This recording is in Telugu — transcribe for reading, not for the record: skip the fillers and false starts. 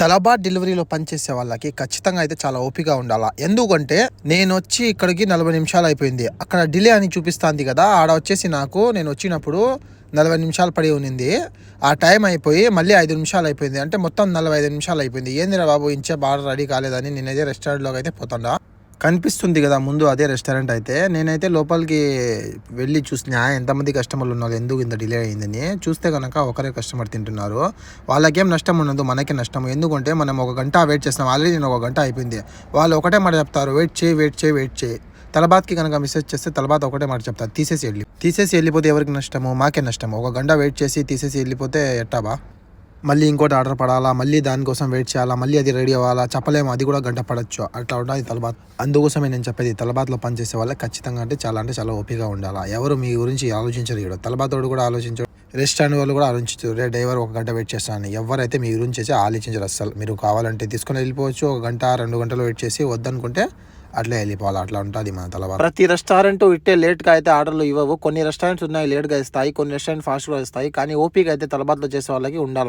తలబాట్ డెలివరీలో పనిచేసే వాళ్ళకి ఖచ్చితంగా అయితే చాలా ఓపికగా ఉండాలా. ఎందుకంటే నేను వచ్చి ఇక్కడికి 40 నిమిషాలు అయిపోయింది. అక్కడ డిలే అని చూపిస్తుంది కదా, ఆడ వచ్చేసి నేను వచ్చినప్పుడు 40 నిమిషాలు పడి ఉన్నింది. ఆ టైం అయిపోయి మళ్ళీ 5 నిమిషాలు అయిపోయింది. అంటే మొత్తం 45 నిమిషాలు అయిపోయింది. ఏందిరా బాబు ఇంచే బాగా రెడీ కాలేదని నేనైతే రెస్టారెంట్లోకి అయితే పోతాడా. కనిపిస్తుంది కదా ముందు అదే రెస్టారెంట్ అయితే. నేనైతే లోపలికి వెళ్ళి చూసిన ఎంతమంది కస్టమర్లు ఉన్నారు, ఎందుకు ఇంత డిలే అయిందని. చూస్తే కనుక ఒకరే కస్టమర్ తింటున్నారు. వాళ్ళకేం నష్టం ఉండదు, మనకే నష్టం. ఎందుకంటే మనం 1 గంట వెయిట్ చేస్తాం. ఆల్రెడీ నేను 1 గంట అయిపోయింది. వాళ్ళు ఒకటే మాట చెప్తారు, వెయిట్ చేయి. తలబాత్కి కనుక మెసేజ్ చేస్తే తలబాత్ ఒకటే మాట చెప్తారు, తీసేసి వెళ్ళిపోతే ఎవరికి నష్టము? మాకే నష్టము. 1 గంట వెయిట్ చేసి తీసేసి వెళ్ళిపోతే ఎట్టాబా? మళ్ళీ ఇంకోటి ఆర్డర్ పడాలా, మళ్ళీ దానికోసం వెయిట్ చేయాలా, మళ్ళీ అది రెడీ అవ్వాలా, చెప్పలేము. అది కూడా గంట పడచ్చు. అట్లా ఉంటుంది తలబాత్. అందుకోసమే నేను చెప్పేది, తలబాత్లో పనిచేసే వాళ్ళకి ఖచ్చితంగా అంటే చాలా ఓపికగా ఉండాలా. ఎవరు మీ గురించి ఆలోచించరు. ఇక్కడ తలబాతోడు కూడా ఆలోచించరు, రెస్టారెంట్ వాళ్ళు కూడా ఆలోచించరు. డ్రైవర్ 1 గంట వెయిట్ చేస్తానని ఎవరైతే మీ గురించి అయితే ఆలోచించరు అస్సలు. మీరు కావాలంటే తీసుకొని వెళ్ళిపోవచ్చు. 1 గంట 2 గంటలు వెయిట్ చేసి వద్దనుకుంటే అట్లే వెళ్ళిపోవాలి. అట్లా ఉంటుంది మన తలబాత్. ప్రతి రెస్టారెంట్ ఇట్టే లేట్గా అయితే ఆర్డర్లు ఇవ్వవు. కొన్ని రెస్టారెంట్స్ ఉన్నాయి లేట్గా ఇస్తాయి, కొన్ని రెస్టారెంట్ ఫాస్ట్గా ఇస్తాయి. కానీ ఓపిక అయితే తలబాత్లో చేసే వాళ్ళకి ఉండాలి.